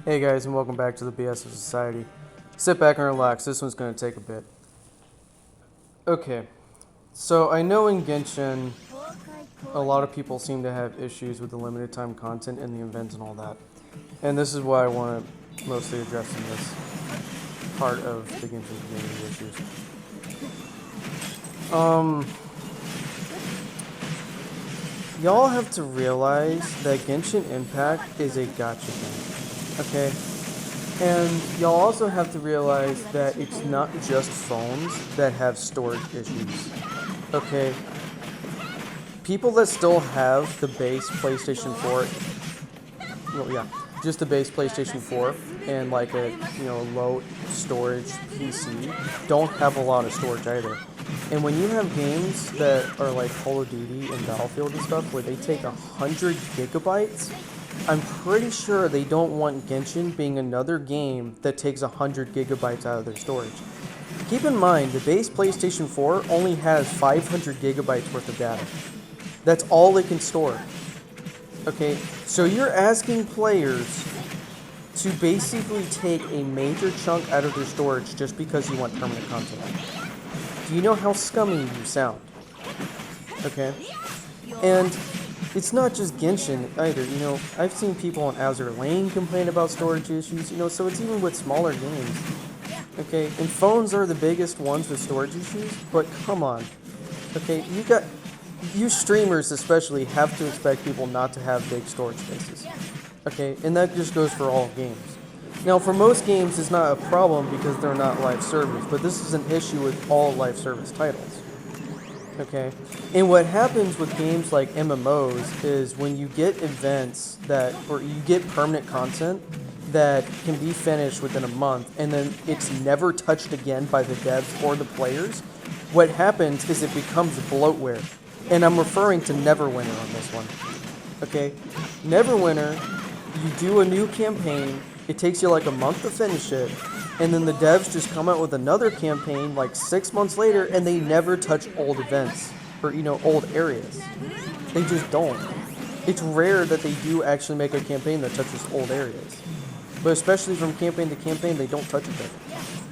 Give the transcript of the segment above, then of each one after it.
Hey guys, and welcome back to the BS of Society. Sit back and relax, this one's going to take a bit. Okay, so I know in Genshin, a lot of people seem to have issues with the limited time content and the events and all that. And this is what I want to mostly address in this part of the Genshin community issues. Y'all have to realize that Genshin Impact is a gacha game, okay? And y'all also have to realize that it's not just phones that have storage issues, okay? People that still have the base PlayStation 4, well, yeah, just the base PlayStation 4 and like a, low storage PC don't have a lot of storage either. And when you have games that are like Call of Duty and Battlefield and stuff where they take 100 gigabytes, I'm pretty sure they don't want Genshin being another game that takes 100 gigabytes out of their storage. Keep in mind, the base PlayStation 4 only has 500 gigabytes worth of data. That's all it can store. Okay, so you're asking players to basically take a major chunk out of their storage just because you want permanent content. Do you know how scummy you sound? Okay? And it's not just Genshin either, I've seen people on Azure Lane complain about storage issues, so it's even with smaller games. Okay, and phones are the biggest ones with storage issues, but come on. Okay, you streamers especially have to expect people not to have big storage spaces. Okay, and that just goes for all games. Now, for most games, it's not a problem because they're not live service, but this is an issue with all live service titles. Okay, and what happens with games like MMOs is when you get events or you get permanent content that can be finished within a month and then it's never touched again by the devs or the players, what happens is it becomes bloatware. And I'm referring to Neverwinter on this one. Okay, Neverwinter, you do a new campaign, it takes you like a month to finish it, and then the devs just come out with another campaign like 6 months later and they never touch old events or, old areas. They just don't. It's rare that they do actually make a campaign that touches old areas. But especially from campaign to campaign, they don't touch each other.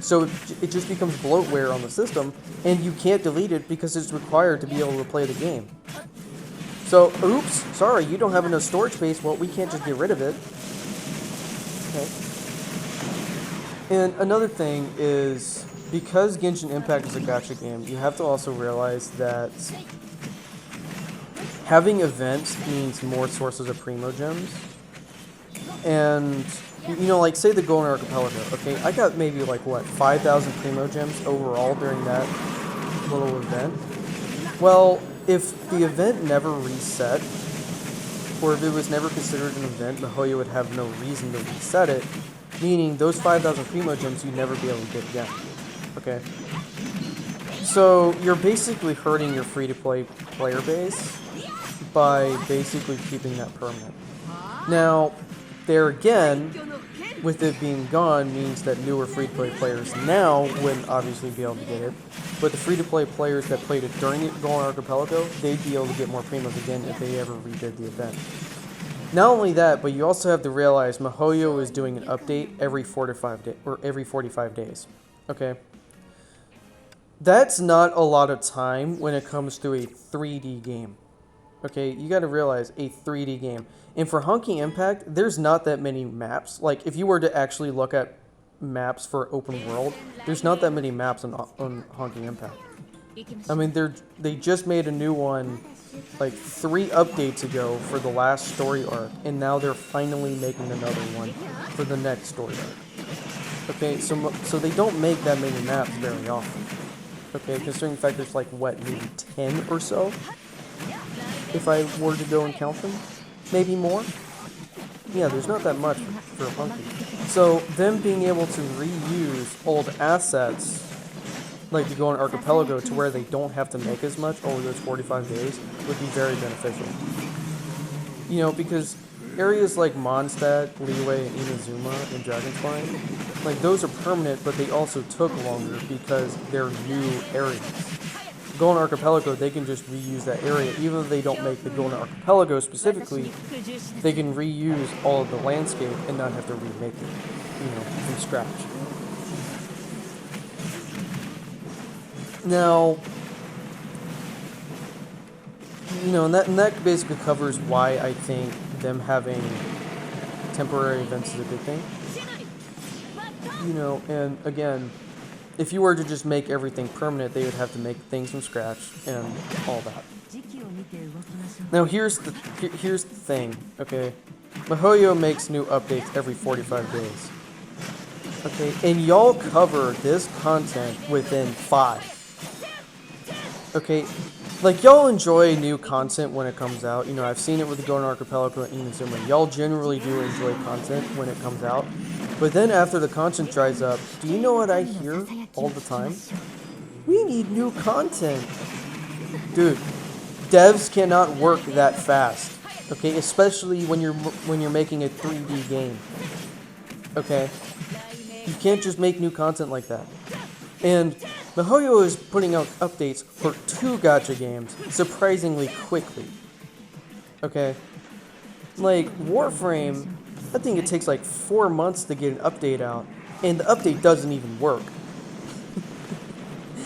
So it just becomes bloatware on the system and you can't delete it because it's required to be able to play the game. So, oops, sorry, you don't have enough storage space. Well, we can't just get rid of it. Okay. And another thing is, because Genshin Impact is a gacha game, you have to also realize that having events means more sources of primo gems. And, like, say the Golden Archipelago, okay? I got maybe, 5,000 primo gems overall during that little event. Well, if the event never reset, or if it was never considered an event, miHoYo would have no reason to reset it, meaning those 5,000 primo gems you'd never be able to get again. Okay? So you're basically hurting your free-to-play player base by basically keeping that permanent. Now, there again, with it being gone means that newer free-to-play players now wouldn't obviously be able to get it, but the free-to-play players that played it during the Golden Archipelago, they'd be able to get more primos again if they ever redid the event. Not only that, but you also have to realize miHoYo is doing an update every 45 days. Okay? That's not a lot of time when it comes to a 3D game. Okay, you gotta realize a 3D game. And for Genshin Impact, there's not that many maps. Like, if you were to actually look at maps for open world, there's not that many maps on Genshin Impact. I mean, they just made a new one, 3 updates ago for the last story arc, and now they're finally making another one for the next story arc. Okay, so they don't make that many maps very often. Okay, considering the fact there's maybe 10 or so? If I were to go and count them, maybe more. Yeah, there's not that much for Genshin. So them being able to reuse old assets, like the Golden Archipelago, to where they don't have to make as much over those 45 days would be very beneficial. Because areas like Mondstadt, Liyue, and Inazuma, and Dragonspine, those are permanent, but they also took longer because they're new areas. Golden Archipelago, they can just reuse that area. Even if they don't make the Golden Archipelago specifically, they can reuse all of the landscape and not have to remake it, from scratch. Now, and that basically covers why I think them having temporary events is a good thing. And again, if you were to just make everything permanent, they would have to make things from scratch and all that. Now here's the thing, okay? MiHoYo makes new updates every 45 days. Okay, and y'all cover this content within 5. Okay, like y'all enjoy new content when it comes out. I've seen it with the Golden Archipelago and Inazuma. Y'all generally do enjoy content when it comes out. But then after the content dries up, do you know what I hear all the time? We need new content. Dude, devs cannot work that fast. Okay, especially when you're making a 3D game. Okay? You can't just make new content like that. And MiHoYo is putting out updates for 2 gacha games surprisingly quickly. Okay? Like Warframe, I think it takes like 4 months to get an update out, and the update doesn't even work.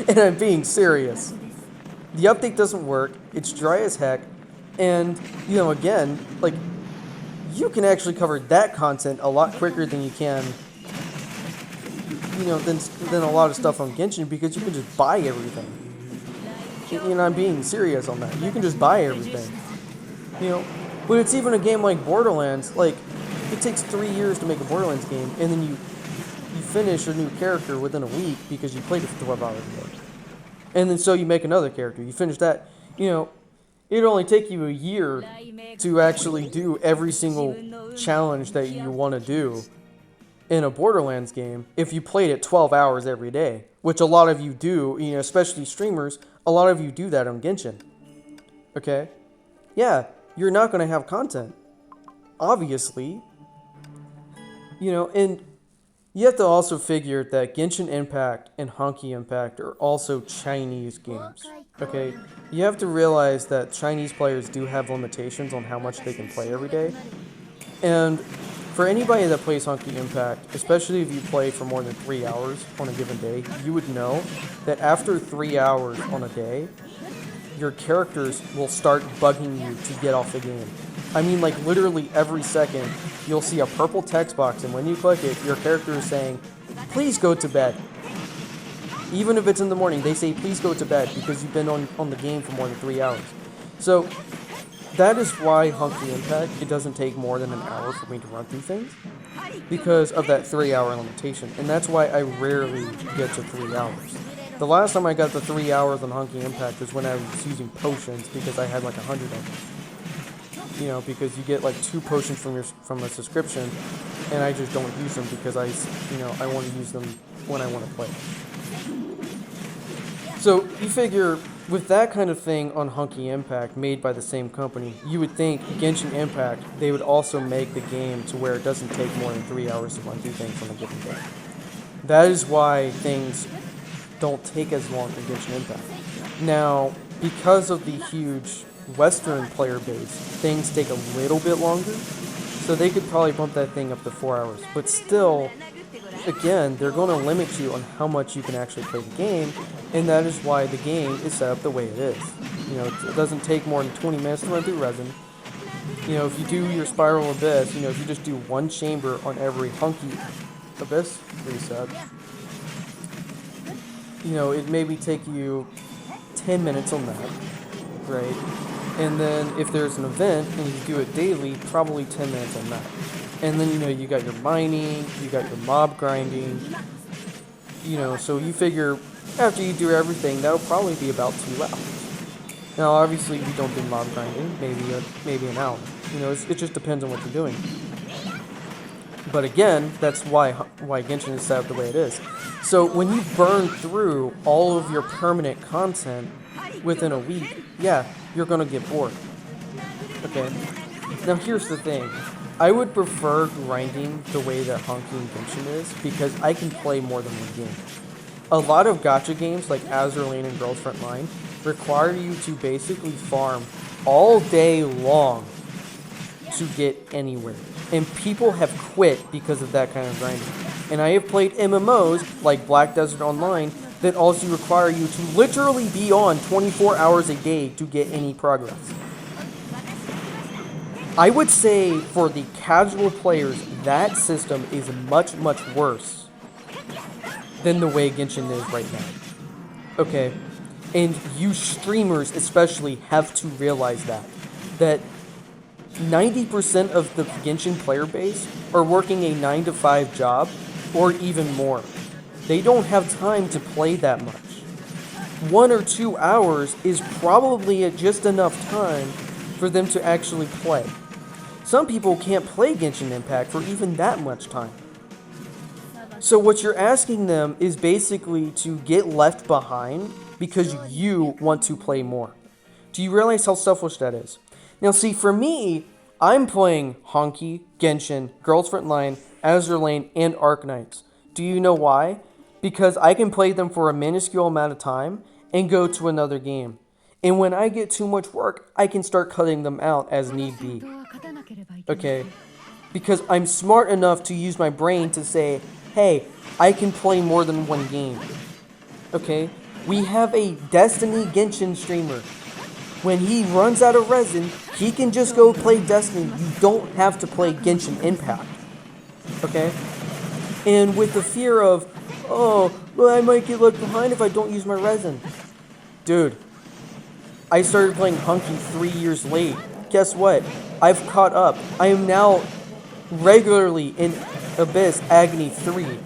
And I'm being serious. The update doesn't work, it's dry as heck, and, again, like, you can actually cover that content a lot quicker than you can, than a lot of stuff on Genshin, because you can just buy everything. I'm being serious on that. You can just buy everything. But it's even a game like Borderlands, like, it takes 3 years to make a Borderlands game, and then you finish a new character within a week because you played it for 12 hours a day. And then so you make another character. You finish that. It'd only take you a year to actually do every single challenge that you want to do in a Borderlands game if you played it 12 hours every day, which a lot of you do, especially streamers, a lot of you do that on Genshin. Okay? Yeah, you're not going to have content. Obviously. And you have to also figure that Genshin Impact and Honky Impact are also Chinese games. Okay? You have to realize that Chinese players do have limitations on how much they can play every day. And for anybody that plays Honky Impact, especially if you play for more than 3 hours on a given day, you would know that after 3 hours on a day, your characters will start bugging you to get off the game. I mean, like, literally every second, you'll see a purple text box, and when you click it, your character is saying, please go to bed. Even if it's in the morning, they say, please go to bed, because you've been on the game for more than 3 hours. So, that is why Honky Impact, it doesn't take more than an hour for me to run through things, because of that 3 hour limitation, and that's why I rarely get to 3 hours. The last time I got the 3 hours on Honky Impact was when I was using potions, because I had like 100 of them. Because you get like 2 potions from a subscription, and I just don't use them because I want to use them when I want to play. So you figure with that kind of thing on Honky Impact made by the same company, you would think Genshin Impact, they would also make the game to where it doesn't take more than 3 hours to run through things on a given day. That is why things don't take as long in Genshin Impact. Now, because of the huge Western player base, things take a little bit longer, so they could probably bump that thing up to 4 hours. But still, again, they're going to limit you on how much you can actually play the game, and that is why the game is set up the way it is. It doesn't take more than 20 minutes to run through resin. If you do your Spiral Abyss, if you just do 1 chamber on every Honky Abyss reset, it maybe take you 10 minutes on that, right? And then if there's an event and you do it daily, probably 10 minutes on that. And then, you got your mining, you got your mob grinding, so you figure after you do everything, that'll probably be about 2 hours. Now, obviously, if you don't do mob grinding, maybe an hour. It just depends on what you're doing. But again, that's why Genshin is set up the way it is. So when you burn through all of your permanent content within a week, yeah, you're going to get bored. Okay? Now here's the thing. I would prefer grinding the way that Honky and Genshin is, because I can play more than one game. A lot of gacha games, like Azur Lane and Girls Front Line, require you to basically farm all day long to get anywhere. And people have quit because of that kind of grinding. And I have played MMOs like Black Desert Online that also require you to literally be on 24 hours a day to get any progress. I would say for the casual players, that system is much, much worse than the way Genshin is right now. Okay? And you streamers especially have to realize that 90% of the Genshin player base are working a 9-to-5 job or even more. They don't have time to play that much. 1 or 2 hours is probably just enough time for them to actually play. Some people can't play Genshin Impact for even that much time. So what you're asking them is basically to get left behind because you want to play more. Do you realize how selfish that is? Now see, for me, I'm playing Honky, Genshin, Girls Frontline, Azure Lane, and Arknights. Do you know why? Because I can play them for a minuscule amount of time and go to another game. And when I get too much work, I can start cutting them out as need be. Okay? Because I'm smart enough to use my brain to say, hey, I can play more than one game. Okay? We have a Destiny Genshin streamer. When he runs out of resin, he can just go play Destiny. You don't have to play Genshin Impact. Okay? And with the fear of, oh, well, I might get left behind if I don't use my resin. Dude, I started playing Hunky 3 years late. Guess what? I've caught up. I am now regularly in Abyss Agony 3.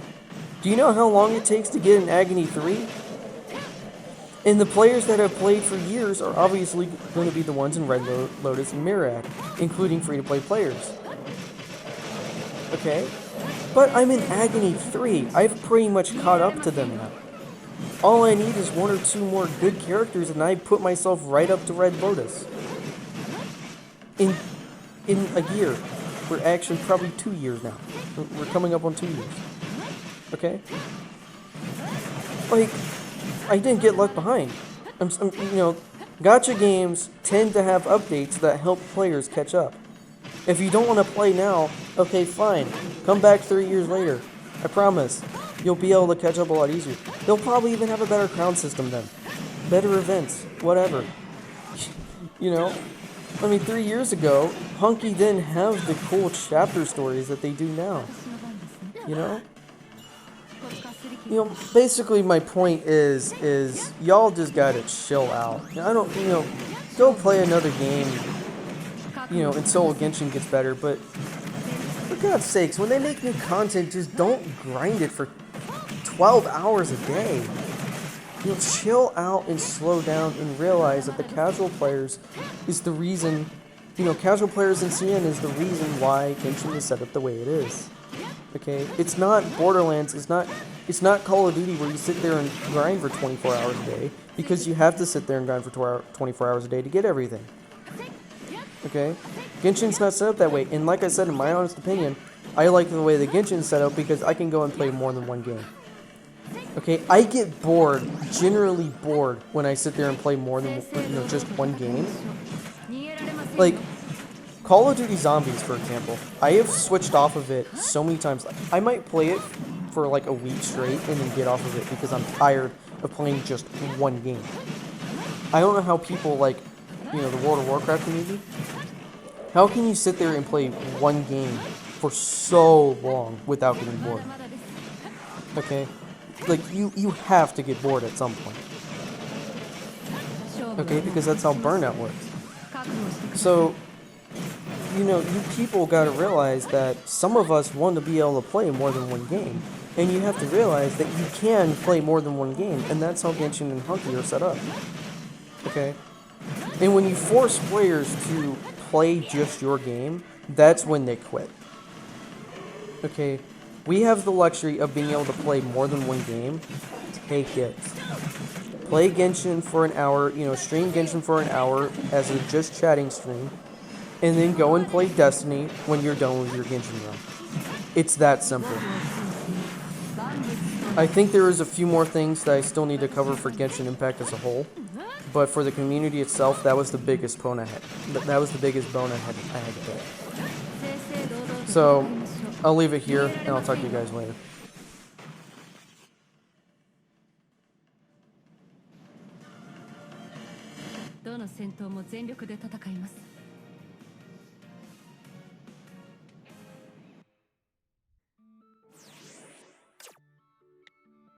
Do you know how long it takes to get an Agony 3? And the players that have played for years are obviously going to be the ones in Red Lotus and Mirac, including free-to-play players. Okay? But I'm in Agony 3. I've pretty much caught up to them now. All I need is 1 or 2 more good characters and I put myself right up to Red Lotus. In a year. We're actually probably 2 years now. We're coming up on 2 years. Okay? Like, I didn't get left behind. Gacha games tend to have updates that help players catch up. If you don't want to play now, okay, fine. Come back 3 years later. I promise. You'll be able to catch up a lot easier. They'll probably even have a better crown system then. Better events. Whatever. 3 years ago, Hunky didn't have the cool chapter stories that they do now. Basically my point is y'all just gotta chill out. Go play another game, until Genshin gets better, but for God's sakes, when they make new content, just don't grind it for 12 hours a day. Chill out and slow down and realize that the casual players is the reason, casual players in CN is the reason why Genshin is set up the way it is. Okay? It's not Borderlands, it's not Call of Duty where you sit there and grind for 24 hours a day, because you have to sit there and grind for 24 hours a day to get everything. Okay? Genshin's not set up that way, and like I said, in my honest opinion, I like the way the Genshin's set up because I can go and play more than one game. Okay, I get bored, generally bored, when I sit there and play more than, just one game. Like, Call of Duty Zombies, for example. I have switched off of it so many times. I might play it for like a week straight and then get off of it because I'm tired of playing just one game. I don't know how people like, the World of Warcraft community. How can you sit there and play one game for so long without getting bored? Okay? Like, you have to get bored at some point. Okay, because that's how burnout works. So, you people gotta realize that some of us want to be able to play more than one game. And you have to realize that you can play more than one game, and that's how Genshin and Hunky are set up. Okay? And when you force players to play just your game, that's when they quit. Okay? We have the luxury of being able to play more than one game. Take it. Play Genshin for an hour, stream Genshin for an hour as a just chatting stream, and then go and play Destiny when you're done with your Genshin run. It's that simple. I think there is a few more things that I still need to cover for Genshin Impact as a whole, but for the community itself, that was the biggest bone I had. That was the biggest bone I had to pick. So I'll leave it here, and I'll talk to you guys later. どの戦闘も全力で戦います。